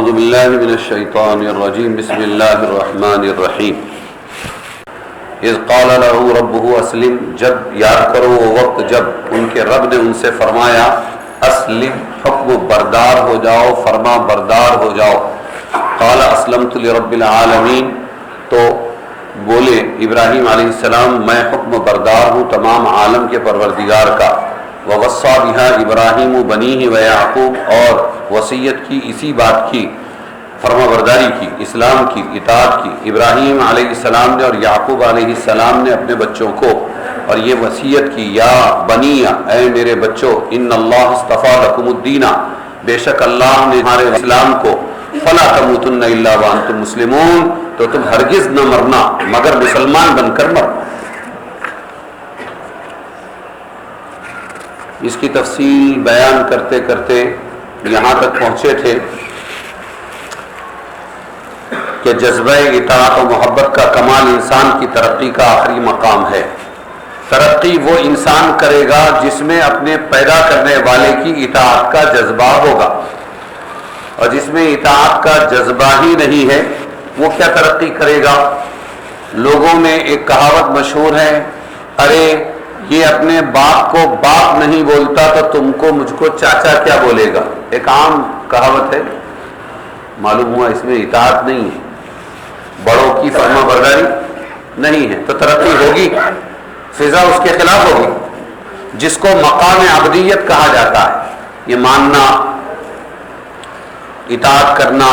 اعوذ باللہ من الشیطان الرجیم بسم اللہ الرحمن الرحیم اذ قال له ربه اسلم، جب یاد کرو وہ وقت جب ان کے رب نے ان سے فرمایا اسلم، حکم بردار ہو جاؤ، فرما بردار ہو جاؤ۔ قال اسلمت لرب العالمین، تو بولے ابراہیم علیہ السلام میں حکم بردار ہوں تمام عالم کے پروردگار کا۔ ووصى بها ابراہیم بنیہ ویعقوب، اور وصیت کی اسی بات کی، فرما برداری کی، اسلام کی، اطاعت کی، ابراہیم علیہ السلام نے اور یعقوب علیہ السلام نے اپنے بچوں کو، اور یہ وصیت کی یا بنی، اے میرے بچوں، ان اللہ اصطفیٰ لکم الدین، بے شک اللہ نے ہمارے اسلام کو، فلا تموتن الا وانتم مسلمون، تو تم ہرگز نہ مرنا مگر مسلمان بن کر مرنا۔ اس کی تفصیل بیان کرتے کرتے یہاں تک پہنچے تھے کہ جذبہ اطاعت و محبت کا کمال انسان کی ترقی کا آخری مقام ہے۔ ترقی وہ انسان کرے گا جس میں اپنے پیدا کرنے والے کی اطاعت کا جذبہ ہوگا، اور جس میں اطاعت کا جذبہ ہی نہیں ہے وہ کیا ترقی کرے گا؟ لوگوں میں ایک کہاوت مشہور ہے، ارے یہ اپنے باپ کو باپ نہیں بولتا تو تم کو مجھ کو چاچا کیا بولے گا، ایک عام کہاوت ہے۔ معلوم ہوا اس میں اطاعت نہیں ہے، بڑوں کی فرما برداری نہیں ہے، تو ترقی ہوگی؟ فضا اس کے خلاف ہوگی۔ جس کو مقام عبدیت کہا جاتا ہے، یہ ماننا، اطاعت کرنا،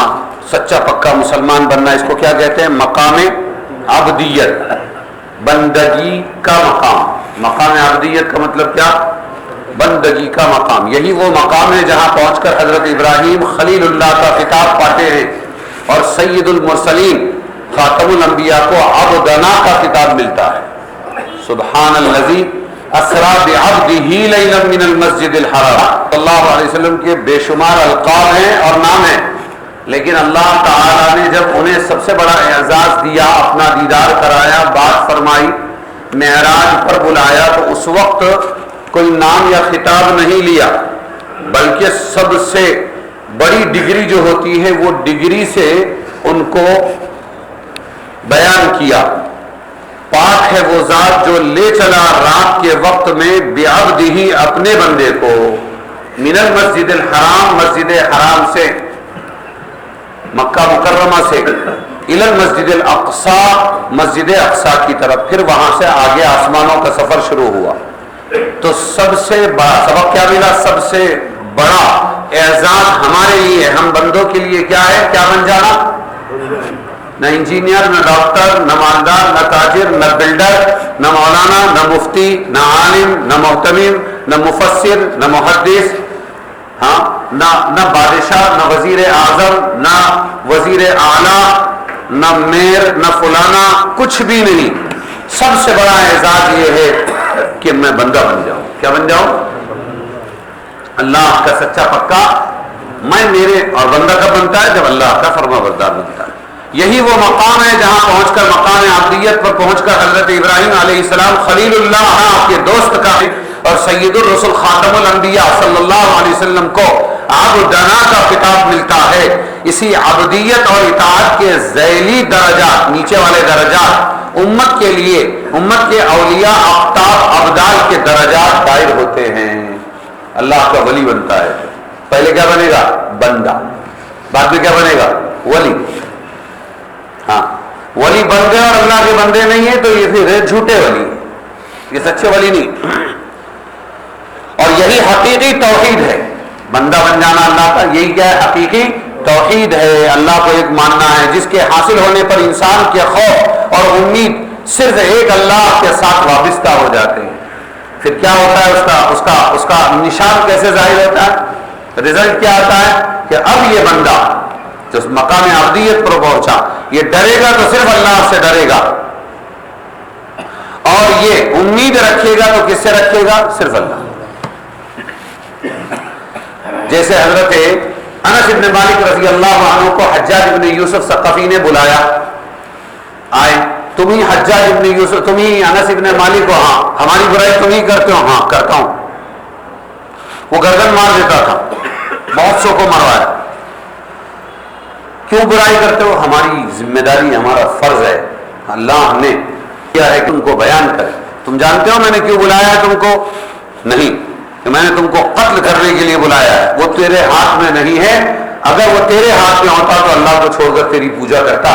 سچا پکا مسلمان بننا، اس کو کیا کہتے ہیں؟ مقام عبدیت، بندگی کا مقام۔ مقام عبدیت کا مطلب کیا؟ بندگی کا مقام۔ یہی وہ مقام ہے جہاں پہنچ کر حضرت ابراہیم خلیل اللہ کا خطاب پاتے ہیں، اور سید المرسلین خاتم الانبیاء کو عبدنا کا خطاب ملتا ہے۔ سبحان الذی اسریٰ بعبدہ لیلا من المسجد الحرام، صلی اللہ علیہ وسلم کے بے شمار القاب ہیں اور نام ہیں، لیکن اللہ تعالیٰ نے جب انہیں سب سے بڑا اعزاز دیا، اپنا دیدار کرایا، بات فرمائی، معراج پر بلایا، تو اس وقت کوئی نام یا خطاب نہیں لیا، بلکہ سب سے بڑی ڈگری جو ہوتی ہے وہ ڈگری سے ان کو بیان کیا۔ پاک ہے وہ ذات جو لے چلا رات کے وقت میں بعبدہ اپنے بندے کو، من المسجد الحرام، مسجد حرام سے، مکہ مکرمہ سے، الی المسجد الاقصی، مسجد اقصی کی طرف، پھر وہاں سے آگے آسمانوں کا سفر شروع ہوا۔ تو سب سے بڑا سبق کیا ملا؟ سب سے بڑا اعزاز ہمارے لیے، ہم بندوں کے لیے کیا ہے؟ کیا بن جانا؟ نہ انجینئر، نہ ڈاکٹر، نہ مالدار، نہ تاجر، نہ بلڈر، نہ مولانا، نہ مفتی، نہ عالم، نہ محتمم، نہ مفسر، نہ محدث، ہاں، نہ بادشاہ، نہ وزیر اعظم، نہ وزیر اعلیٰ، نہ میر، نہ فلانا، کچھ بھی نہیں۔ سب سے بڑا اعزاز یہ ہے کہ میں بندہ بن جاؤں۔ کیا بن جاؤں؟ اللہ کا سچا پکا میں، میرے، اور بندہ کب بنتا ہے؟ جب اللہ کا فرما بردار بنتا ہے۔ یہی وہ مقام ہے جہاں پہنچ کر، مقام عبدیت پر پہنچ کر، حضرت ابراہیم علیہ السلام خلیل اللہ، آپ کے دوست کا، اور سید الرسل خاتم الانبیاء صلی اللہ علیہ وسلم کو عبدنا کا خطاب ملتا ہے۔ اسی عبدیت اور اطاعت کے ذیلی درجات، نیچے والے درجات، امت کے لیے، امت کے اولیاء، اقطاب، ابدال کے درجات دائر ہوتے ہیں۔ اللہ کا ولی بنتا ہے، پہلے کیا بنے گا؟ بندہ، بعد میں کیا بنے گا؟ ولی۔ ہاں، ولی بن گئے اور اللہ کے بندے نہیں ہیں تو یہ پھر جھوٹے ولی، یہ سچے ولی نہیں۔ اور یہی حقیقی توحید ہے، بندہ بن جانا اللہ کا، یہی کیا ہے؟ حقیقی توحید ہے، اللہ کو ایک ماننا ہے، جس کے حاصل ہونے پر انسان کے خوف اور امید صرف ایک اللہ کے ساتھ وابستہ ہو جاتے ہیں۔ پھر کیا ہوتا ہے؟ اس کا نشان کیسے ظاہر ہوتا ہے؟ رزلٹ کیا آتا ہے؟ کہ اب یہ بندہ جو مقام عبدیت پر پہنچا، یہ ڈرے گا تو صرف اللہ سے ڈرے گا، اور یہ امید رکھے گا تو کس سے رکھے گا؟ صرف اللہ۔ جیسے حضرت انس بن مالک رضی اللہ عنہ کو حجاج بن یوسف ثقفی نے بلایا، آئے، تم ہی حجاج بن یوسف، تم ہی انس بن مالک ہو؟ ہاں۔ ہماری برائی تم ہی کرتے ہو؟ ہاں کرتا ہوں۔ وہ گردن مار دیتا تھا، بہت سو کو مروایا، کیوں برائی کرتے ہو؟ ہماری ذمہ داری، ہمارا فرض ہے، اللہ نے کیا ہے کہ تم کو بیان کرے۔ تم جانتے ہو میں نے کیوں بلایا ہے تم کو؟ نہیں، کہ میں نے تم کو قتل کرنے کے لیے بلایا ہے، وہ تیرے ہاتھ میں نہیں ہے، اگر وہ تیرے ہاتھ میں ہوتا تو اللہ کو چھوڑ کر تیری پوجا کرتا۔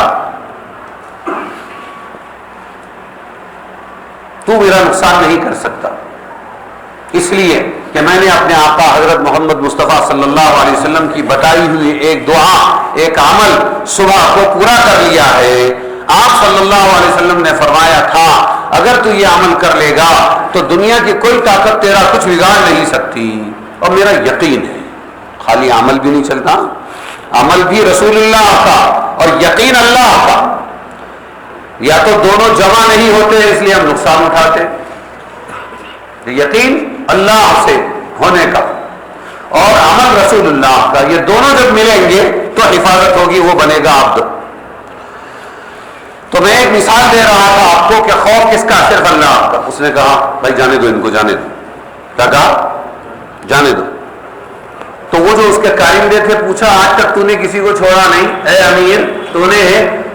تو میرا نقصان نہیں کر سکتا، اس لیے کہ میں نے اپنے آقا حضرت محمد مصطفیٰ صلی اللہ علیہ وسلم کی بتائی ہوئی ایک دعا، ایک عمل صبح کو پورا کر لیا ہے۔ آپ صلی اللہ علیہ وسلم نے فرمایا تھا اگر تو یہ عمل کر لے گا تو دنیا کی کوئی طاقت تیرا کچھ بگاڑ نہیں سکتی، اور میرا یقین ہے۔ خالی عمل بھی نہیں چلتا، عمل بھی رسول اللہ کا اور یقین اللہ کا، یا تو دونوں جمع نہیں ہوتے اس لیے ہم نقصان اٹھاتے۔ یقین اللہ سے ہونے کا اور عمل رسول اللہ کا، یہ دونوں جب ملیں گے تو حفاظت ہوگی، وہ بنے گا عبد۔ تو میں ایک مثال دے رہا تھا آپ کو کہ خوف کس کا؟ صرف اللہ کا۔ اس نے کہا بھائی جانے دو ان کو، جانے دو۔ کیا کہا؟ جانے دو۔ تو وہ جو اس کے کارندے تھے پوچھا آج تک تو نے کسی کو چھوڑا نہیں اے امیر، تو نے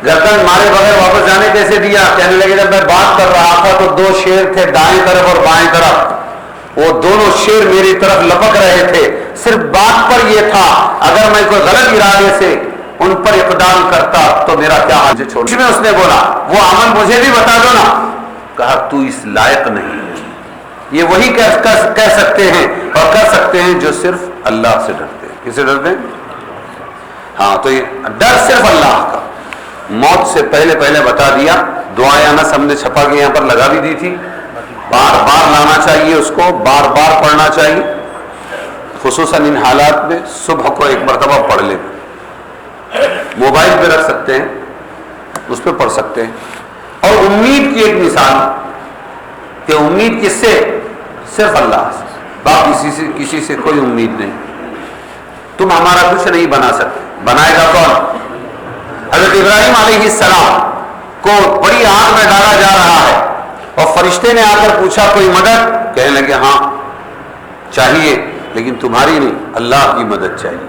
گردن مارے بغیر واپس جانے کیسے دیا؟ کہنے لگے جب میں بات کر رہا تھا تو دو شیر تھے دائیں طرف اور بائیں طرف، وہ دونوں شیر میری طرف لپک رہے تھے، صرف بات پر یہ تھا اگر میں کوئی غلط ارادے سے ان پر اقدام کرتا تو میرا کیا حال چھوڑ۔ اس میں اس نے بولا وہ عمل مجھے بھی بتا دو نا۔ کہا تو اس لائق نہیں ہے، یہ وہی کہہ سکتے ہیں اور کر سکتے ہیں جو صرف اللہ سے ڈرتے ہیں۔ کس سے ڈرتے ہیں؟ ہاں، تو یہ ڈر صرف اللہ کا۔ موت سے پہلے بتا دیا، دعائیں انس ہم نے چھپا کے یہاں پر لگا بھی دی تھی، بار بار لانا چاہیے اس کو، بار بار پڑھنا چاہیے، خصوصاً ان حالات میں صبح کو ایک مرتبہ پڑھ لیں، موبائل پہ رکھ سکتے ہیں، اس پہ پڑھ سکتے ہیں۔ اور امید کی ایک مثال کہ امید کس سے؟ صرف اللہ سے، باقی کسی سے کوئی امید نہیں۔ تم ہمارا کچھ نہیں بنا سکتے، بنائے گا کون؟ حضرت ابراہیم علیہ السلام کو بڑی آگ میں ڈالا جا رہا ہے اور فرشتے نے آ کر پوچھا کوئی مدد؟ کہنے لگے ہاں چاہیے، لیکن تمہاری نہیں، اللہ کی مدد چاہیے۔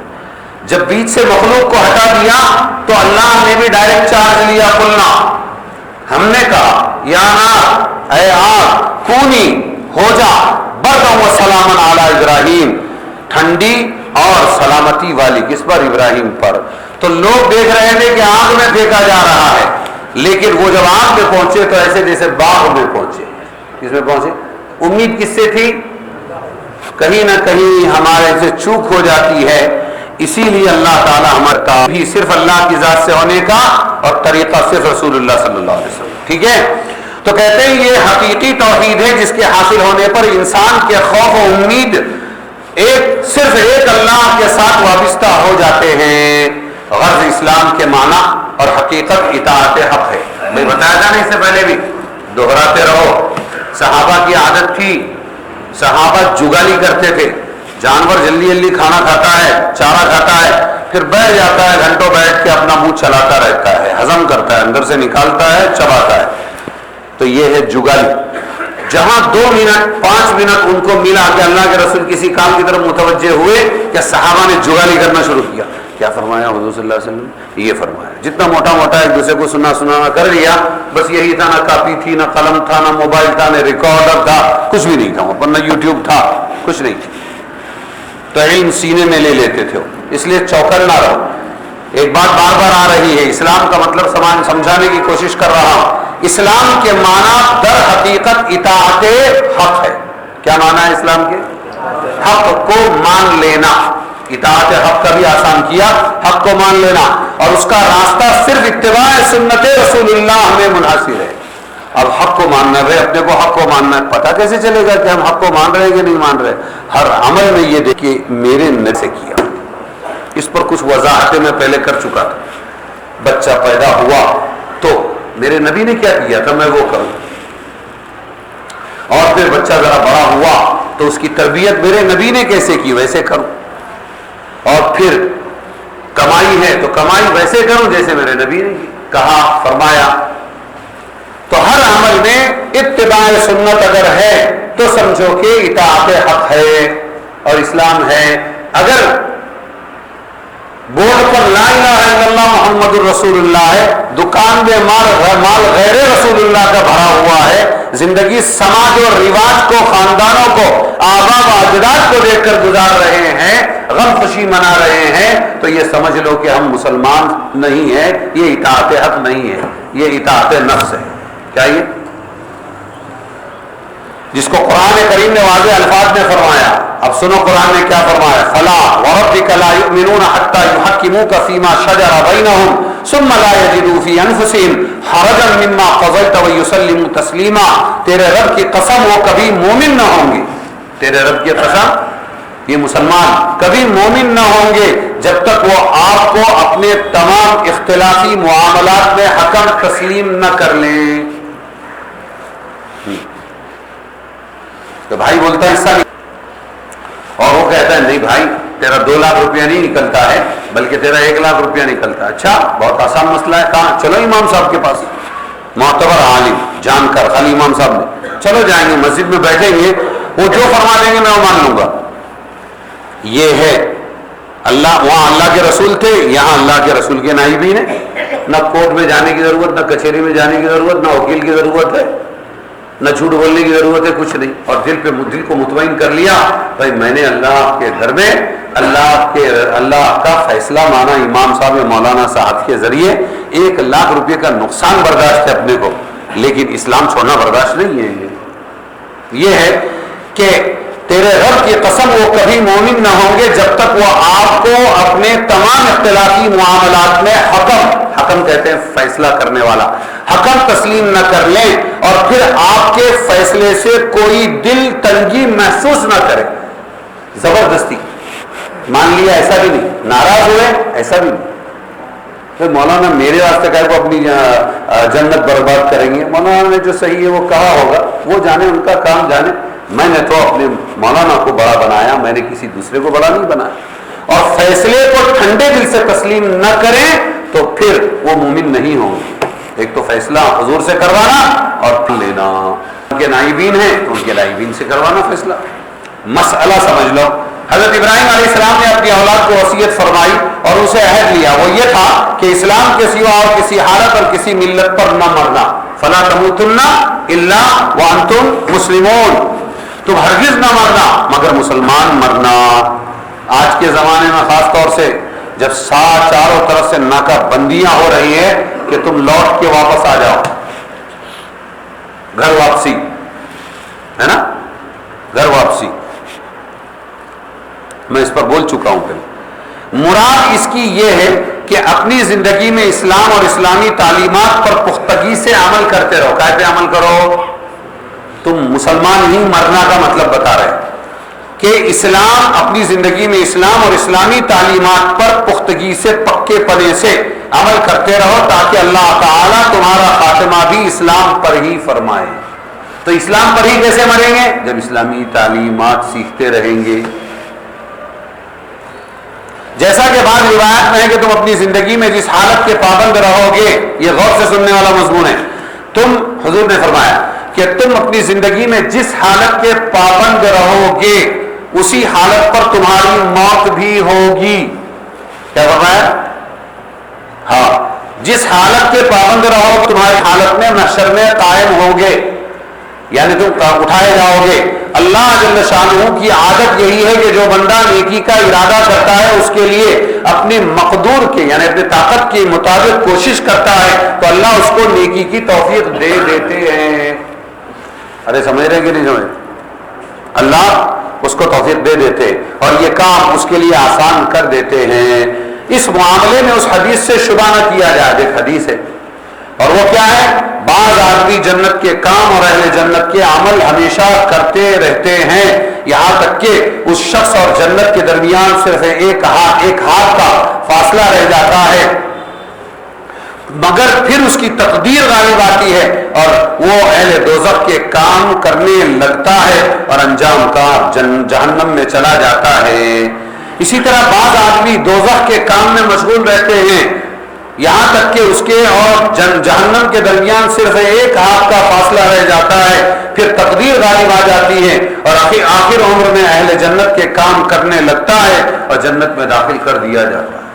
جب بیچ سے مخلوق کو ہٹا دیا تو اللہ نے بھی ڈائریکٹ چارج لیا، قلنا، ہم نے کہا یا نار، اے آگ کونی ہو جا بردا و سلامن علی ابراہیم، ٹھنڈی اور سلامتی والی کس پر؟ ابراہیم پر۔ تو لوگ دیکھ رہے تھے کہ آگ میں پھینکا جا رہا ہے، لیکن وہ جب آگ میں پہنچے تو ایسے جیسے باغ میں پہنچے۔ کس میں پہنچے؟ امید کس سے تھی؟ کہیں نہ کہیں ہمارے سے چوک ہو جاتی ہے، اسی لیے اللہ تعالیٰ ہمارا کا بھی صرف اللہ کی ذات سے ہونے کا اور طریقہ صرف رسول اللہ صلی اللہ علیہ وسلم۔ ٹھیک ہے، تو کہتے ہیں یہ حقیقی توحید ہے جس کے حاصل ہونے پر انسان کے خوف و امید صرف ایک اللہ کے ساتھ وابستہ ہو جاتے ہیں۔ غرض اسلام کے معنی اور حقیقت اطاعت حق ہے۔ میں بتایا تھا نا اس سے پہلے بھی، دہراتے رہو۔ صحابہ کی عادت تھی، صحابہ جگالی کرتے تھے، جانور جلدی جلدی کھانا کھاتا ہے، چارہ کھاتا ہے، پھر بیٹھ جاتا ہے، گھنٹوں بیٹھ کے اپنا منہ چلاتا رہتا ہے، ہضم کرتا ہے، اندر سے نکالتا ہے، چباتا ہے۔ تو یہ ہے جگالی۔ جہاں 2 منٹ 5 منٹ ان کو ملا کہ اللہ کے رسول کسی کام کی طرف متوجہ ہوئے کہ صحابہ نے جگالی کرنا شروع کیا۔ کیا فرمایا حضور صلی اللہ علیہ وسلم؟ یہ فرمایا، جتنا موٹا موٹا ایک دوسرے کو سنانا کر لیا، بس یہی تھا، نہ کاپی تھی، نہ قلم تھا، نہ موبائل تھا، نہ ریکارڈر تھا، کچھ بھی نہیں تھا، نہ یوٹیوب تھا، کچھ نہیں تھی۔ تو علم سینے میں لے لیتے تھے، اس لیے چوکن نہ رہو۔ ایک بات بار بار آ رہی ہے، اسلام کا مطلب سمجھانے کی کوشش کر رہا ہوں۔ اسلام کے معنی در حقیقت اطاعت حق ہے۔ کیا معنی ہے اسلام کے؟ حق کو مان لینا۔ اطاعت حق کا بھی آسان کیا، حق کو مان لینا، اور اس کا راستہ صرف اتباع سنت رسول اللہ میں منحصر ہے۔ اب حق کو ماننا ہے، اپنے کو حق کو ماننا ہے، پتہ کیسے چلے گا کہ ہم حق کو مان رہے ہیں کہ نہیں مان رہے؟ ہر عمل میں یہ دیکھیے میرے نے سے کیا۔ اس پر کچھ وضاحتیں میں پہلے کر چکا تھا۔ بچہ پیدا ہوا تو میرے نبی نے کیا کیا تھا، میں وہ کروں، اور پھر بچہ ذرا بڑا ہوا تو اس کی تربیت میرے نبی نے کیسے کی ویسے کروں، اور پھر کمائی ہے تو کمائی ویسے کروں جیسے میرے نبی نے کہا فرمایا۔ تو ہر عمل میں اتباع سنت اگر ہے تو سمجھو کہ اطاعت حق ہے اور اسلام ہے۔ اگر بورڈ پر لا الہ الا اللہ رسول اللہ ہے، دکان میں مال غیر رسول اللہ کا بھرا ہوا ہے، زندگی سماج اور رواج کو، خاندانوں کو، آبا و اجداد کو دیکھ کر گزار رہے ہیں، غم خوشی منا رہے ہیں، تو یہ سمجھ لو کہ ہم مسلمان نہیں ہیں، یہ اطاعت حق نہیں ہے، یہ اطاعت نفس ہے. کیا یہ جس کو قرآن کریم نے واضح الفاظ میں فرمایا؟ اب سنو قرآن نے کیا فرمایا. فلا وربک لا یؤمنون حتی یحکموک فیما شجر بینہم ثم لا یجدوا فی انفسہم حرجا مما قضیت ویسلموا تسلیما. تیرے رب کی قسم وہ کبھی مومن نہ ہوں گے، تیرے رب کی قسم یہ مسلمان کبھی مومن نہ ہوں گے جب تک وہ آپ کو اپنے تمام اختلافی معاملات میں حکم تسلیم نہ کر لیں. تو بھائی بولتا ہے حصہ نہیں، اور وہ کہتا ہے نہیں بھائی تیرا 2 لاکھ روپیہ نہیں نکلتا ہے بلکہ تیرا 1 لاکھ روپیہ نکلتا ہے. اچھا بہت آسان مسئلہ ہے. کہاں؟ چلو امام صاحب کے پاس، معتبر عالم جان کر خالی امام صاحب نے، چلو جائیں گے مسجد میں بیٹھیں گے، وہ جو فرما دیں گے میں وہ مان لوں گا. یہ ہے اللہ، وہاں اللہ کے رسول تھے، یہاں اللہ کے رسول کے نائبین ہیں. نہ کورٹ میں جانے کی ضرورت، نہ کچہری میں جانے کی ضرورت، نہ وکیل کی ضرورت ہے، نہ جھوٹ بولنے کی ضرورت ہے، کچھ نہیں. اور دل کو مطمئن کر لیا بھائی میں نے اللہ کے گھر میں اللہ کا فیصلہ مانا امام صاحب مولانا صاحب کے ذریعے. 1 لاکھ روپے کا نقصان برداشت ہے اپنے کو، لیکن اسلام چھوڑنا برداشت نہیں ہے. یہ ہے کہ تیرے رب کی قسم وہ کبھی مومن نہ ہوں گے جب تک وہ آپ کو اپنے تمام اختلافی معاملات میں حکم کہتے ہیں فیصلہ کرنے والا، حکم تسلیم نہ کر لیں، اور پھر آپ کے فیصلے سے کوئی دل تنگی محسوس نہ کرے. زبردستی مان لیا ایسا بھی نہیں، ناراض ہوئے ایسا بھی نہیں. پھر مولانا میرے واسطے کہے کو اپنی جنت برباد کریں گے، مولانا نے جو صحیح ہے وہ کہا ہوگا، وہ جانے، ان کا کام جانے. میں نے تو اپنے مولانا کو بڑا بنایا، میں نے کسی دوسرے کو بڑا نہیں بنایا. اور فیصلے کو ٹھنڈے دل سے تسلیم نہ کریں تو پھر وہ مومن نہیں ہوں گے. ایک تو فیصلہ حضور سے کروانا اور پھر لینا. ان کے نائبین ہیں تو ان کے نائبین سے کروانا فیصلہ. مسئلہ سمجھ لو. حضرت ابراہیم علیہ السلام نے اپنی اولاد کو وصیت فرمائی اور اسے عہد لیا، وہ یہ تھا کہ اسلام کے سوا اور کسی حالت اور کسی ملت پر نہ مرنا. فلا تموتن الا وانتم مسلمون، تم ہرگز نہ مرنا مگر مسلمان مرنا. آج کے زمانے میں خاص طور سے جب چاروں طرف سے ناکہ بندیاں ہو رہی ہیں کہ تم لوٹ کے واپس آ جاؤ، گھر واپسی ہے نا، گھر واپسی. میں اس پر بول چکا ہوں پہلے. مراد اس کی یہ ہے کہ اپنی زندگی میں اسلام اور اسلامی تعلیمات پر پختگی سے عمل کرتے رہو. کہتے عمل کرو، تم مسلمان ہی مرنا کا مطلب بتا رہے ہیں کہ اسلام، اپنی زندگی میں اسلام اور اسلامی تعلیمات پر پختگی سے، پکے پنے سے عمل کرتے رہو تاکہ اللہ تعالیٰ تمہارا خاتمہ بھی اسلام پر ہی فرمائے. تو اسلام پر ہی کیسے مریں گے؟ جب اسلامی تعلیمات سیکھتے رہیں گے. جیسا کہ بعض روایات میں ہے کہ تم اپنی زندگی میں جس حالت کے پابند رہو گے، یہ غور سے سننے والا مضمون ہے. حضور نے فرمایا کہ تم اپنی زندگی میں جس حالت کے پابند رہو گے اسی حالت پر تمہاری موت بھی ہوگی. کیا فرمایا؟ ہاں، جس حالت کے پابند رہو گے تمہاری حالت میں محشر میں قائم ہوگے، یعنی تم اٹھائے جاؤ گے. اللہ جل شانہ کی عادت یہی ہے کہ جو بندہ نیکی کا ارادہ کرتا ہے اس کے لیے اپنی مقدور کے یعنی اپنی طاقت کے مطابق کوشش کرتا ہے تو اللہ اس کو نیکی کی توفیق دے دیتے ہیں. ارے سمجھ رہے کہ نہیں سمجھ؟ اللہ اس کو توفیق دے دیتے اور یہ کام اس کے لیے آسان کر دیتے ہیں. اس معاملے میں اس حدیث سے شبہ نہ کیا جائے. ایک حدیث ہے اور وہ کیا ہے؟ بعض آدمی جنت کے کام اور اہل جنت کے عمل ہمیشہ کرتے رہتے ہیں یہاں تک کہ اس شخص اور جنت کے درمیان صرف ایک ہاتھ کا فاصلہ رہ جاتا ہے، مگر پھر اس کی تقدیر غالب آتی ہے اور وہ اہل دوزخ کے کام کرنے لگتا ہے اور انجام کار جہنم میں چلا جاتا ہے. اسی طرح بعض آدمی دوزخ کے کام میں مشغول رہتے ہیں یہاں تک کہ اس کے اور جہنم کے درمیان صرف ایک ہاتھ کا فاصلہ رہ جاتا ہے، پھر تقدیر غالب آ جاتی ہے اور آخر عمر میں اہل جنت کے کام کرنے لگتا ہے اور جنت میں داخل کر دیا جاتا ہے.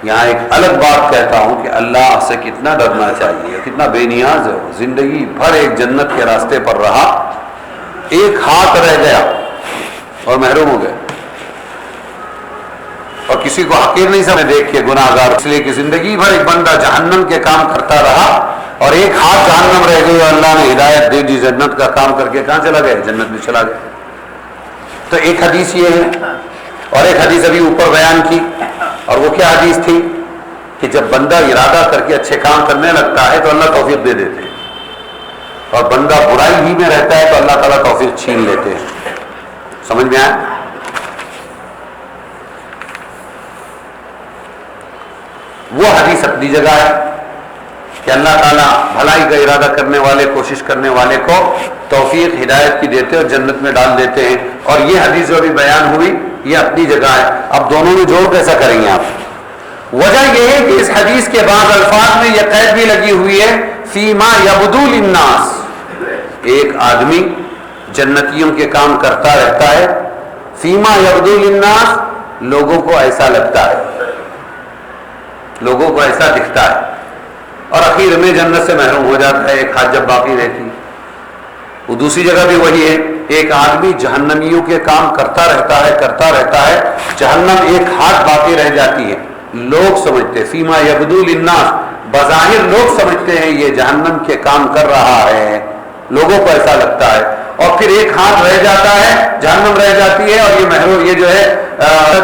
یہاں ایک الگ بات کہتا ہوں کہ اللہ سے کتنا ڈرنا چاہیے، کتنا بے نیاز ہے وہ، زندگی بھر ایک جنت کے راستے پر رہا، ایک ہاتھ رہ گیا اور محروم ہو گئے، اور کسی کو حقیر نہیں سمجھ دیکھ کے گناہ گار، اس لیے کہ زندگی بھر ایک بندہ جہنم کے کام کرتا رہا اور ایک ہاتھ جہنم رہ گئی اور اللہ نے ہدایت دے دی، جنت کا کام کر کے کہاں چلا گیا؟ جنت میں چلا گیا۔ تو ایک حدیث یہ ہے، اور ایک حدیث ابھی اوپر بیان کی، اور وہ کیا حدیث تھی کہ جب بندہ ارادہ کر کے اچھے کام کرنے لگتا ہے تو اللہ توفیق دے دیتے ہیں، اور بندہ برائی ہی میں رہتا ہے تو اللہ تعالیٰ توفیق چھین لیتے ہیں۔ سمجھ میں آیا؟ وہ حدیث اپنی جگہ ہے کہ اللہ تعالیٰ بھلائی کا ارادہ کرنے والے، کوشش کرنے والے کو توفیق ہدایت کی دیتے اور جنت میں ڈال دیتے ہیں، اور یہ حدیث جو ابھی بیان ہوئی یہ اپنی جگہ ہے۔ اب دونوں میں جوڑ کیسا کریں گے آپ؟ وجہ یہ ہے کہ اس حدیث کے بعد الفاظ میں یہ قید بھی لگی ہوئی ہے فیما یبدو للناس، ایک آدمی جنتیوں کے کام کرتا رہتا ہے، فیما یبدو للناس، لوگوں کو ایسا لگتا ہے، لوگوں کو ایسا دکھتا ہے، اور اخیر میں جنت سے محروم ہو جاتا ہے، ایک ہاتھ جب باقی رہتی ہے۔ وہ دوسری جگہ بھی وہی ہے، ایک آدمی جہنمیوں کے کام کرتا رہتا ہے، جہنم ایک ہاتھ باقی رہ جاتی ہے، لوگ سمجھتے فیما یبدو للناس، بظاہر لوگ سمجھتے ہیں یہ جہنم کے کام کر رہا ہے، لوگوں کو ایسا لگتا ہے، اور پھر ایک ہاتھ رہ جاتا ہے، جہنم رہ جاتی ہے، اور یہ محروم، یہ جو ہے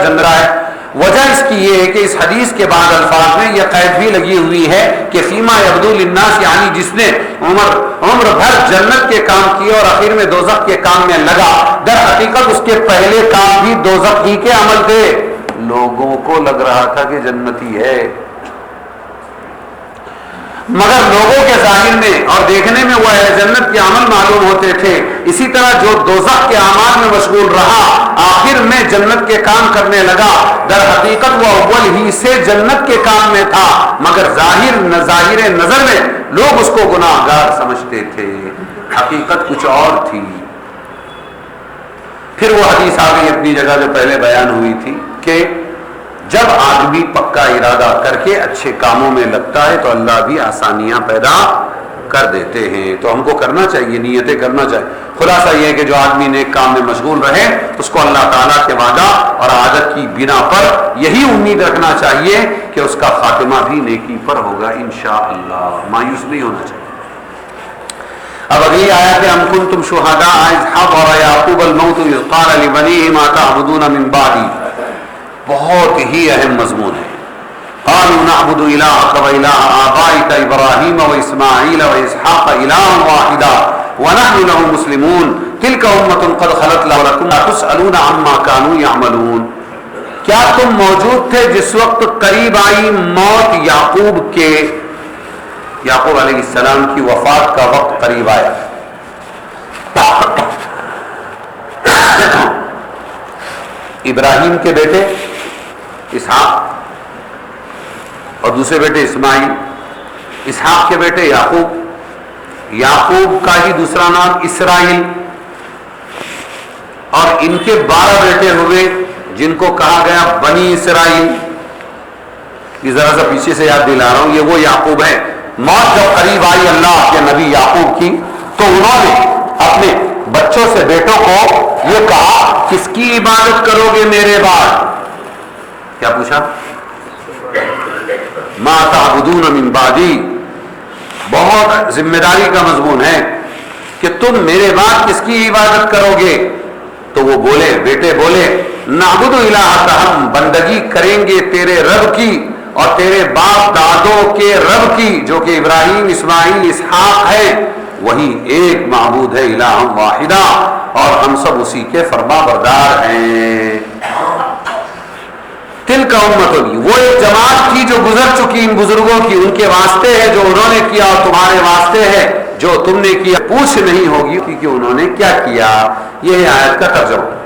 جنرا ہے۔ وجہ اس کی یہ ہے کہ اس حدیث کے بعد الفاظ میں یہ قید بھی لگی ہوئی ہے کہ فیما یبدو للناس، یعنی جس نے عمر بھر جنت کے کام کیے اور آخر میں دوزخ کے کام میں لگا، در حقیقت اس کے پہلے کام بھی دوزخ ہی کے عمل تھے، لوگوں کو لگ رہا تھا کہ جنتی ہے، مگر لوگوں کے ظاہر میں اور دیکھنے میں وہ اہل جنت کے عمل معلوم ہوتے تھے۔ اسی طرح جو دوزخ کے اعمال میں مشغول رہا، آخر میں جنت کے کام کرنے لگا، در حقیقت وہ اول ہی سے جنت کے کام میں تھا، مگر ظاہر نظر میں لوگ اس کو گناہ گار سمجھتے تھے، حقیقت کچھ اور تھی۔ پھر وہ حدیث آ گئی اپنی جگہ جو پہلے بیان ہوئی تھی کہ جب آدمی پکا ارادہ کر کے اچھے کاموں میں لگتا ہے تو اللہ بھی آسانیاں پیدا کر دیتے ہیں، تو ہم کو کرنا چاہیے، نیتیں کرنا چاہیے۔ خلاصہ یہ ہے کہ جو آدمی نیک کام میں مشغول رہے اس کو اللہ تعالیٰ کے وعدہ اور عادت کی بنا پر یہی امید رکھنا چاہیے کہ اس کا خاتمہ بھی نیکی پر ہوگا انشاءاللہ، مایوس نہیں ہونا چاہیے۔ اب اگلی آیت ہے ام کنتم شہداء اذ حضر یعقوب الموت اذ قال لبنیہ ما تعبدون من بعدی، بہت ہی اہم مضمون ہے۔ قالوا نعبد الہک و الہ آبائک ابراہیم و اسماعیل و اسحاق الہا واحدا ونحن له مسلمون تلک امۃ قد خلت لکم لا تسألون عما كانوا يعملون۔ کیا تم موجود تھے جس وقت قریب آئی موت یعقوب علیہ السلام کی وفات کا وقت قریب آیا؟ ابراہیم کے بیٹے اسحاق اور دوسرے بیٹے اسماعیل، اسحاق کے بیٹے یعقوب کا ہی دوسرا نام اسرائیل، اور ان کے 12 بیٹے ہوئے جن کو کہا گیا بنی اسرائیل۔ یہ ذرا سا پیچھے سے یاد دلا رہا ہوں، یہ وہ یعقوب ہے۔ موت جب قریب آئی اللہ کے نبی یعقوب کی تو انہوں نے اپنے بچوں سے، بیٹوں کو یہ کہا کس کی عبادت کرو گے میرے بعد؟ کیا پوچھا؟ ما تعبدون من بعدی، بہت ذمہ داری کا مضمون ہے کہ تم میرے بعد کس کی عبادت کرو گے؟ تو وہ بولے، بیٹے بولے نعبد الہک، ہم بندگی کریں گے تیرے رب کی اور تیرے باپ دادوں کے رب کی، جو کہ ابراہیم اسماعیل اسحاق ہے، وہی ایک معبود ہے، الہ واحدہ، اور ہم سب اسی کے فرما بردار ہیں۔ تلک امۃ، وہ ایک جماعت تھی جو گزر چکی ان بزرگوں کی، ان کے واسطے ہے جو انہوں نے کیا اور تمہارے واسطے ہے جو تم نے کیا، پوچھ نہیں ہوگی کہ انہوں نے کیا کیا۔ یہ ہے آیت کا ترجمہ۔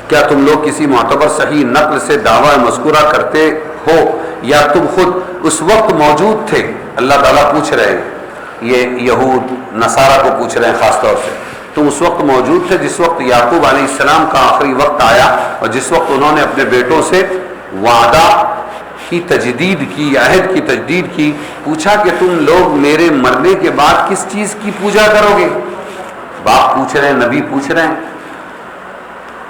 کیا تم لوگ کسی معتبر صحیح نقل سے دعویٰ مذکورہ کرتے ہو یا تم خود اس وقت موجود تھے؟ اللہ تعالیٰ پوچھ رہے ہیں، یہ یہود نصارہ کو پوچھ رہے ہیں خاص طور سے، تم اس وقت موجود تھے جس وقت یعقوب علیہ السلام کا آخری وقت آیا اور جس وقت انہوں نے اپنے بیٹوں سے وعدہ کی تجدید کی، عہد کی تجدید کی. پوچھا کہ تم لوگ میرے مرنے کے بعد کس چیز کی پوجا کرو گے؟ باپ پوچھ رہے ہیں، نبی پوچھ رہے ہیں،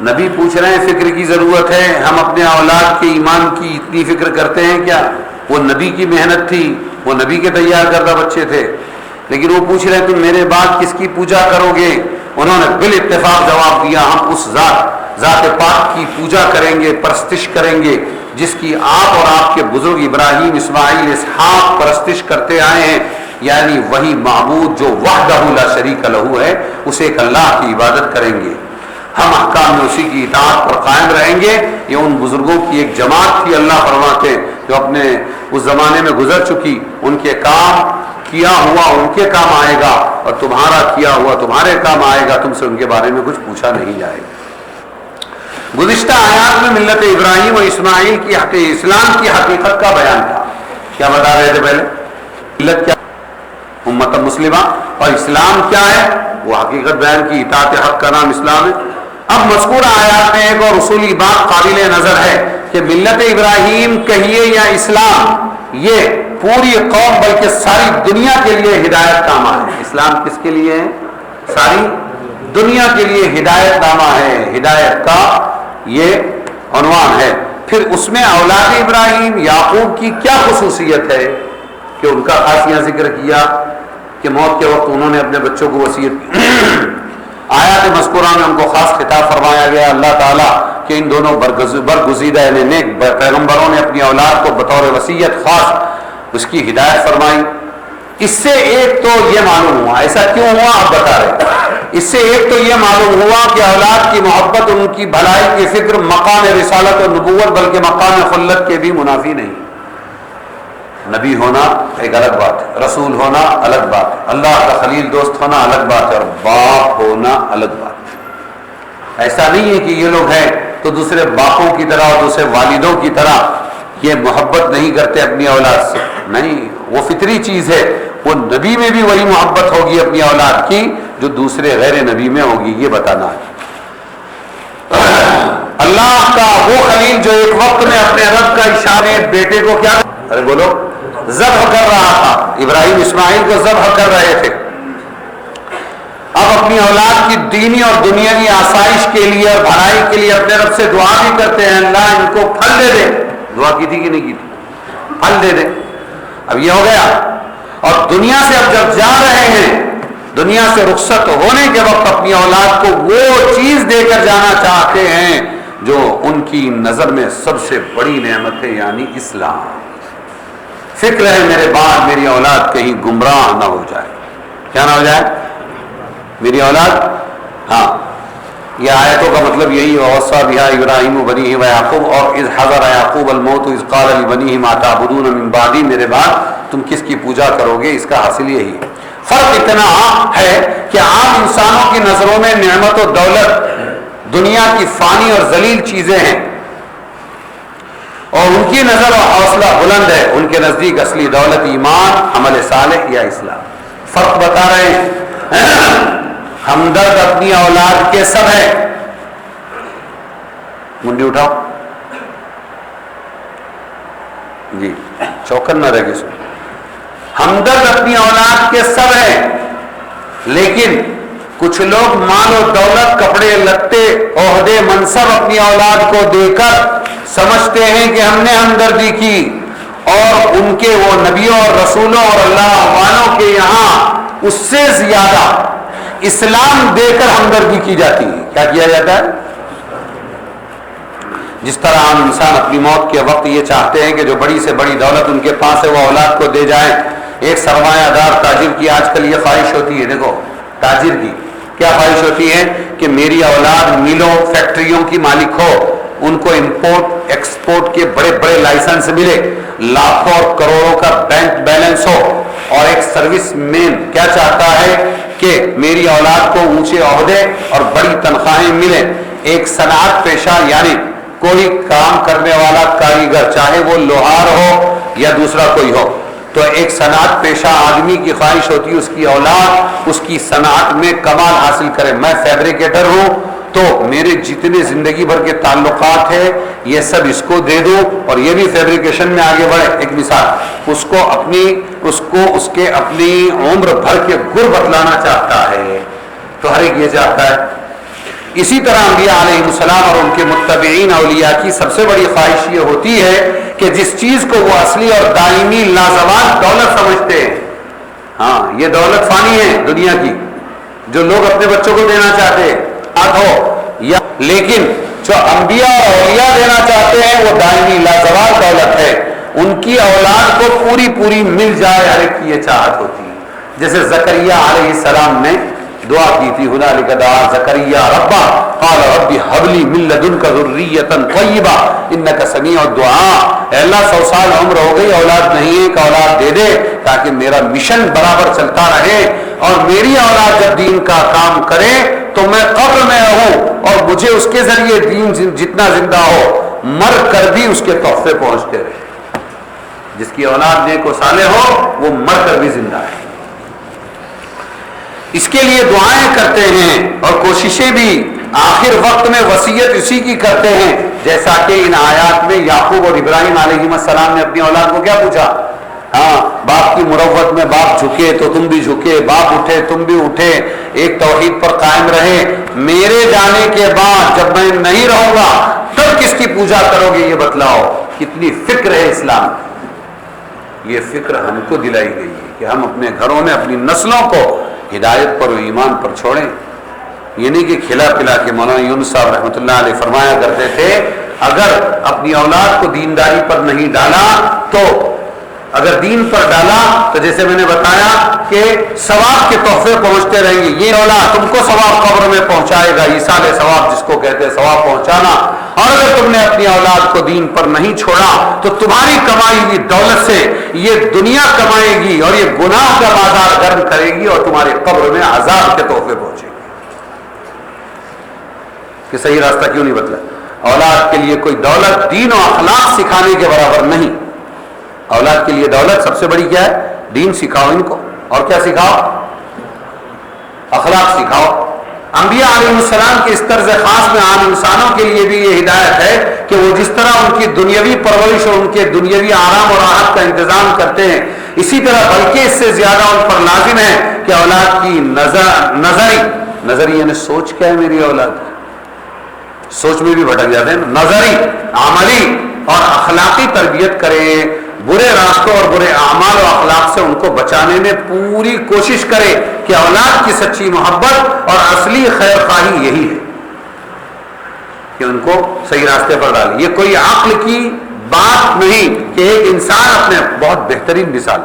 نبی پوچھ رہے ہیں. فکر کی ضرورت ہے. ہم اپنے اولاد کے ایمان کی اتنی فکر کرتے ہیں کیا؟ وہ نبی کی محنت تھی، وہ نبی کے تیار کردہ بچے تھے، لیکن وہ پوچھ رہے ہیں تم میرے بعد کس کی پوجا کرو گے؟ انہوں نے بالاتفاق جواب دیا ہم اس ذات پاک کی پوجا کریں گے، پرستش کریں گے جس کی آپ اور آپ کے بزرگ ابراہیم، اسماعیل، اسحاق پرستش کرتے آئے ہیں، یعنی وہی معبود جو وحدہ لا شریک لہ ہے، اسے ایک اللہ کی عبادت کریں گے. ہم احکام میں اسی کی اطاعت پر قائم رہیں گے. یہ ان بزرگوں کی ایک جماعت تھی، اللہ فرماتے جو اپنے اس زمانے میں گزر چکی، ان کے کام کیا ہوا ان کے کام آئے گا، اور تمہارا کیا ہوا تمہارے کام آئے گا. تم سے ان کے بارے میں کچھ پوچھا نہیں جائے گا. گزشتہ آیات میں ملت ابراہیم و اسماعیل کی اسلام کی حقیقت کا بیان تھا. کیا بتا رہے تھے پہلے؟ ملت کیا؟ امت مسلمہ. اور اسلام کیا ہے؟ وہ حقیقت بیان کی. اطاعت حق کا نام اسلام ہے. اب مذکورہ آیات میں ایک اور اصولی بات قابل نظر ہے کہ ملت ابراہیم کہیے یا اسلام، یہ پوری قوم بلکہ ساری دنیا کے لیے ہدایت نامہ ہے. اسلام کس کے لیے ہے؟ ساری دنیا کے لیے ہدایت نامہ ہے. ہدایت کا یہ عنوان ہے. پھر اس میں اولاد ابراہیم یعقوب کی کیا خصوصیت ہے کہ ان کا خاصیہ ذکر کیا کہ موت کے وقت انہوں نے اپنے بچوں کو وصیت آیات مذکورہ میں ان کو خاص خطاب فرمایا گیا اللہ تعالیٰ کہ ان دونوں برگزیدہ یعنی نیک پیغمبروں نے اپنی اولاد کو بطور وصیت خاص اس کی ہدایت فرمائی. اس سے ایک تو یہ معلوم ہوا، ایسا کیوں ہوا آپ بتا رہے، اس سے ایک تو یہ معلوم ہوا کہ اولاد کی محبت، ان کی بھلائی کی فکر مقام رسالت و نبوت بلکہ مقام خلت کے بھی منافی نہیں. نبی ہونا ایک الگ بات ہے، رسول ہونا الگ بات ہے، اللہ کا خلیل دوست ہونا الگ بات ہے، اور باپ ہونا الگ بات ہے. ایسا نہیں ہے کہ یہ لوگ ہیں تو دوسرے باپوں کی طرح اور دوسرے والدوں کی طرح یہ محبت نہیں کرتے اپنی اولاد سے. نہیں، وہ فطری چیز ہے. وہ نبی میں بھی وہی محبت ہوگی اپنی اولاد کی جو دوسرے غیر نبی میں ہوگی. یہ بتانا ہے. اللہ کا وہ خلیل جو ایک وقت میں اپنے رب کا اشارے بیٹے کو کیا ارے بولو ذبح کر رہا تھا. ابراہیم اسماعیل کو ذبح کر رہے تھے. اب اپنی اولاد کی دینی اور دنیاوی آسائش کے لیے اور بھلائی کے لیے اپنے رب سے دعا بھی کرتے ہیں اللہ ان کو پھل دے دے. دعا کی تھی کہ نہیں کی تھی؟ پھل دے دے. اب یہ ہو گیا. اور دنیا سے اب جب جا رہے ہیں، دنیا سے رخصت ہونے کے وقت اپنی اولاد کو وہ چیز دے کر جانا چاہتے ہیں جو ان کی نظر میں سب سے بڑی نعمت ہے، یعنی اسلام. فکر ہے میرے بعد میری اولاد کہیں گمراہ نہ ہو جائے. کیا نہ ہو جائے؟ میری اولاد. ہاں، یہ آیتوں کا مطلب یہی وصّى بها ابراہیم بنیہ ویعقوب اور اذ حضر یعقوب الموت اذ قال لبنیہ ما تعبدون من بعدی، میرے بعد تم کس کی پوجا کرو گے. اس کا حاصل یہی ہے. فرق اتنا ہے کہ عام انسانوں کی نظروں میں نعمت و دولت دنیا کی فانی اور ذلیل چیزیں ہیں، اور ان کی نظر و حوصلہ بلند ہے. ان کے نزدیک اصلی دولت ایمان، عمل صالح یا اسلام. فرق بتا رہے ہیں. ہمدرد اپنی اولاد کے سب ہے. منڈی اٹھاؤ جی، چوکن نہ رہ گی. ہمدرد اپنی اولاد کے سب ہے، لیکن کچھ لوگ مال و دولت، کپڑے لتے، عہدے، منصب اپنی اولاد کو دے کر سمجھتے ہیں کہ ہم نے ہمدردی کی، اور ان کے وہ نبیوں اور رسولوں اور اللہ والوں کے یہاں اس سے زیادہ اسلام دے کر ہمدردی کی جاتی ہے. کیا کیا جاتا ہے؟ جس طرح عام انسان اپنی موت کے وقت یہ چاہتے ہیں کہ جو بڑی سے بڑی دولت ان کے پاس ہے وہ اولاد کو دے جائیں. ایک سرمایہ دار تاجر کی آج کل یہ خواہش ہوتی ہے، دیکھو تاجر کی کیا خواہش ہوتی ہے کہ میری اولاد میلوں، فیکٹریوں کی مالک ہو، ان کو امپورٹ ایکسپورٹ کے بڑے بڑے لائسنس ملے، لاکھوں اور کروڑوں کا بینک بیلنس ہو. اور ایک سروس مین کیا چاہتا ہے کہ میری اولاد کو اونچے عہدے اور بڑی تنخواہیں ملیں. ایک صنعت پیشہ یعنی کوئی کام کرنے والا کاریگر، چاہے وہ لوہار ہو یا دوسرا کوئی ہو، تو ایک صنعت پیشہ آدمی کی خواہش ہوتی ہے اس کی اولاد اس کی صنعت میں کمال حاصل کرے. میں فیبریکیٹر ہوں تو میرے جتنے زندگی بھر کے تعلقات ہیں یہ سب اس کو دے دو، اور یہ بھی فیبریکیشن میں آگے بڑھے. ایک مثال، اس کو اس کے اپنی عمر بھر کے گر بتلانا چاہتا ہے، تو ہر ایک یہ چاہتا ہے. اسی طرح انبیاء علیہ السلام اور ان کے متبعین اولیاء کی سب سے بڑی خواہش یہ ہوتی ہے کہ جس چیز کو وہ اصلی اور دائمی لازوال دولت سمجھتے ہیں، ہاں یہ دولت فانی ہے دنیا کی جو لوگ اپنے بچوں کو دینا چاہتے ہیں یا لیکن جو انبیاء اور اولیاء دینا چاہتے ہیں وہ دائمی لازوال دولت ہے. ان کی اولاد کو پوری پوری مل جائے، ہر ایک کی یہ چاہت ہوتی ہے. جیسے زکریا علیہ السلام نے دعا کی تھی، ہنالک دعا زکریا ربہ قال رب هب لي من لدنك ذرية طیبہ انک سمیع الدعاء. اے اللہ 100 سال عمر ہو گئی، اولاد نہیں ہے، ایک اولاد دے دے تاکہ میرا مشن برابر چلتا رہے، اور میری اولاد جب دین کا کام کرے تو میں قبر میں رہوں اور مجھے اس کے ذریعے دین جتنا زندہ ہو مر کر بھی اس کے تحفے پہنچتے رہے. جس کی اولاد نیک و صالح ہو وہ مر کر بھی زندہ ہے. اس کے لیے دعائیں کرتے ہیں اور کوششیں بھی آخر وقت میں وصیت اسی کی کرتے ہیں، جیسا کہ ان آیات میں یعقوب اور ابراہیم علیہ السلام نے اپنی اولاد کو کیا پوچھا. ہاں، باپ کی مروت میں باپ جھکے تو تم بھی جھکے، باپ اٹھے تم بھی اٹھے، ایک توحید پر قائم رہے. میرے جانے کے بعد جب میں نہیں رہوں گا تب کس کی پوجا کرو گے یہ بتلاؤ. کتنی فکر ہے اسلام. یہ فکر ہم کو دلائی گئی ہے کہ ہم اپنے گھروں میں اپنی نسلوں کو ہدایت پر و ایمان پر چھوڑیں. یہ نہیں کہ کھلا پلا کے. مولانا یونس صاحب رحمۃ اللہ علیہ فرمایا کرتے تھے اگر اپنی اولاد کو دینداری پر نہیں ڈالا تو اگر دین پر ڈالا تو جیسے میں نے بتایا کہ ثواب کے تحفے پہنچتے رہیں گے. یہ اولاد تم کو ثواب قبر میں پہنچائے گا، ایصال ثواب جس کو کہتے ہیں ثواب پہنچانا. اور اگر تم نے اپنی اولاد کو دین پر نہیں چھوڑا تو تمہاری کمائی ہوئی دولت سے یہ دنیا کمائے گی اور یہ گناہ کا بازار گرم کرے گی اور تمہارے قبر میں عذاب کے تحفے پہنچے گی. کہ صحیح راستہ کیوں نہیں بتلا؟ اولاد کے لیے کوئی دولت دین و اخلاق سکھانے کے برابر نہیں. اولاد کے لیے دولت سب سے بڑی کیا ہے؟ دین سکھاؤ ان کو. اور کیا سکھاؤ؟ اخلاق سکھاؤ. انبیاء علیہ السلام کے اس طرز خاص میں عام انسانوں کے لیے بھی یہ ہدایت ہے کہ وہ جس طرح ان کی دنیاوی پرورش اور ان کے دنیاوی آرام اور راحت کا انتظام کرتے ہیں، اسی طرح بلکہ اس سے زیادہ ان پر لازم ہے کہ اولاد کی نظری یعنی سوچ کیا ہے میری اولاد کی. سوچ میں بھی بھٹک جاتے ہیں. نظری، عملی اور اخلاقی تربیت کرے، برے راستوں اور برے اعمال و اخلاق سے ان کو بچانے میں پوری کوشش کرے کہ اولاد کی سچی محبت اور اصلی خیر خواہی یہی ہے کہ ان کو صحیح راستے پر ڈالے. یہ کوئی عقل کی بات نہیں کہ ایک انسان اپنے بہت بہترین مثال،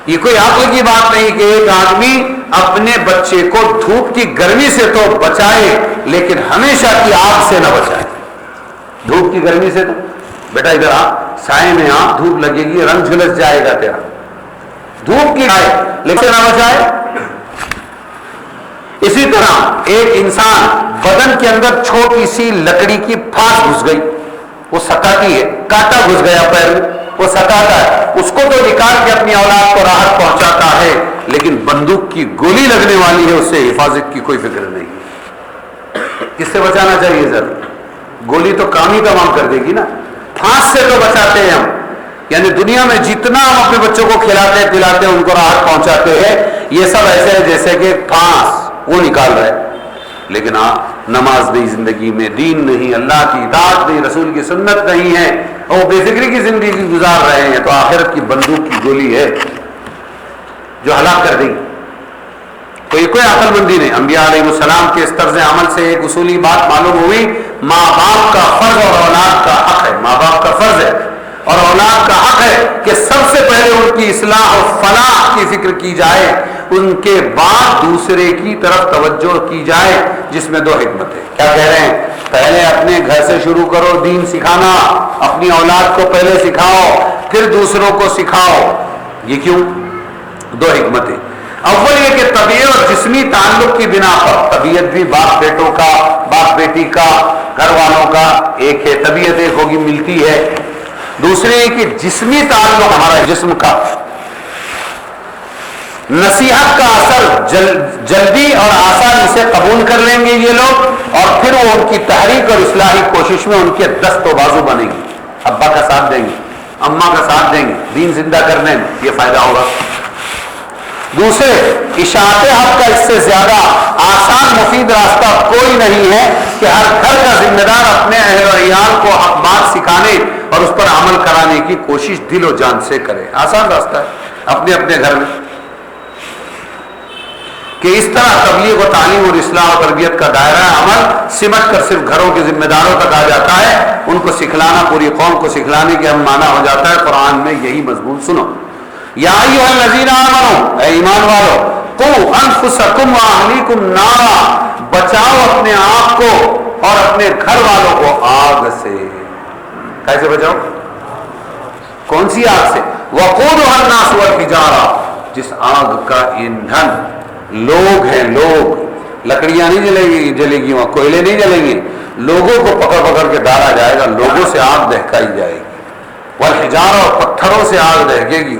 یہ کوئی عقل کی بات نہیں کہ ایک آدمی اپنے بچے کو دھوپ کی گرمی سے تو بچائے لیکن ہمیشہ کی آگ سے نہ بچائے. دھوپ کی گرمی سے تو بیٹا ادھر آ، سائے میں آ، دھوپ لگے گی رنگ جھلس جائے گا تیرا. دھوپ کی آئے لیکن نہ بچائے. اسی طرح ایک انسان بدن کے اندر چھوٹی سی لکڑی کی پھانس گھس گئی، وہ ستاتی ہے، کانٹا گھس گیا پیر میں، وہ ستاتا ہے، اس کو تو نکال کے اپنی اولاد کو راحت پہنچاتا ہے، لیکن بندوق کی گولی لگنے والی ہے اس سے حفاظت کی کوئی فکر نہیں. کس سے بچانا چاہیے سر؟ گولی تو کام ہی تمام کر دے گی نا. پھانس سے تو بچاتے ہیں ہم. یعنی دنیا میں جتنا ہم اپنے بچوں کو کھلاتے پلاتے ان کو راحت پہنچاتے ہیں، یہ سب ایسے ہے جیسے کہ پھانس وہ نکال رہے، لیکن نماز نہیں زندگی میں، دین نہیں، اللہ کی اطاعت نہیں، رسول کی سنت نہیں ہے، اور بے فکری کی زندگی گزار رہے ہیں. تو آخرت کی بندوق کی گولی ہے جو ہلاک کر دیں گی. کوئی عقل مندی نہیں. انبیاء علیہ السلام کے اس طرز عمل سے ایک اصولی بات معلوم ہوئی، ماں باپ کا فرض اور اولاد کا حق ہے. ماں باپ کا فرض ہے اور اولاد کا حق ہے کہ سب سے پہلے ان کی اصلاح اور فلاح کی فکر کی جائے، ان کے بعد دوسرے کی طرف توجہ کی جائے، جس میں دو حکمت ہے. کیا کہہ رہے ہیں؟ پہلے اپنے گھر سے شروع کرو دین سکھانا، اپنی اولاد کو پہلے سکھاؤ پھر دوسروں کو سکھاؤ. یہ کیوں؟ دو حکمتیں. اول یہ کہ طبیعت اور جسمی تعلق کی بنا پر، طبیعت بھی باپ بیٹوں کا، باپ بیٹی کا، گھر والوں کا ایک ہے، طبیعت ایک ہوگی ملتی ہے. دوسرے یہ کہ جسمی تعلق ہمارا جسم کا نصیحت کا اثر جلدی اور آسانی سے قبول کر لیں گے یہ لوگ، اور پھر وہ ان کی تحریک اور اصلاحی کوشش میں ان کے دست و بازو بنیں گے، ابا کا ساتھ دیں گے، اماں کا ساتھ دیں گے، دین زندہ کرنے میں یہ فائدہ ہوگا۔ دوسرے، اشاعت حق کا اس سے زیادہ آسان مفید راستہ کوئی نہیں ہے کہ ہر گھر کا ذمہ دار اپنے اہل و عیال کو حق بات سکھانے اور اس پر عمل کرانے کی کوشش دل و جان سے کرے۔ آسان راستہ ہے اپنے اپنے گھر میں، کہ اس طرح تبلیغ و تعلیم اور اصلاح و تربیت کا دائرہ عمل سمٹ کر صرف گھروں کے ذمہ داروں تک آ جاتا ہے، ان کو سکھلانا پوری قوم کو سکھلانے کے ہم معنی ہو جاتا ہے۔ قرآن میں یہی مضمون سنو، یا ایھا الذین آمنوا، اے ایمان والو، قوا انفسکم واہلیکم نارا، بچاؤ اپنے آپ کو اور اپنے گھر والوں کو آگ سے۔ کیسے بچاؤ؟ کون سی آگ سے؟ وقودھا الناس والحجارہ، جس آگ کا ایندھن لوگ ہیں، لوگ، لکڑیاں نہیں جلے گی وہاں، کوئلے نہیں جلیں گے، لوگوں کو پکڑ پکڑ کے ڈالا جائے گا، لوگوں سے آگ دہکائی جائے گی، والحجارہ، اور پتھروں سے آگ دہکے گی۔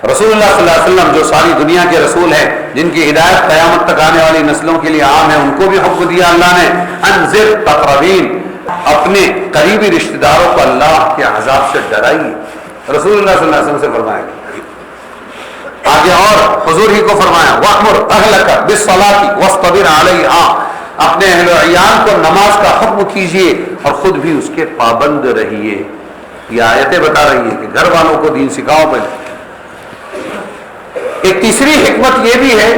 رسول اللہ صلی اللہ علیہ وسلم جو ساری دنیا کے رسول ہیں، جن کی ہدایت قیامت تک آنے والی نسلوں کے لیے عام ہے، ان کو بھی حکم دیا اللہ نے، انذر الاقربین، اپنے قریبی رشتہ داروں کو اللہ کے عذاب سے ڈرائیے۔ رسول اللہ صلی اللہ علیہ وسلم سے فرمایا، آگے اور حضور ہی کو فرمایا، وَأْمُرْ أَهْلَكَ بِالصَّلَاةِ وَاصْطَبِرْ عَلَيْهَا، اپنے اہل و عیال کو نماز کا حکم کیجئے اور خود بھی اس کے پابند رہیے۔ یہ آیتیں بتا رہی ہیں کہ گھر والوں کو دین سکھاؤ پہلے۔ ایک تیسری حکمت یہ بھی ہے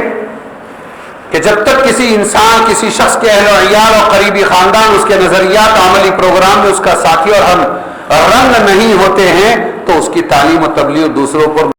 کہ جب تک کسی انسان، کسی شخص کے اہل و عیال اور قریبی خاندان اس کے نظریات عملی پروگرام میں اس کا ساتھی اور ہم رنگ نہیں ہوتے ہیں، تو اس کی تعلیم و تبلیغ دوسروں پر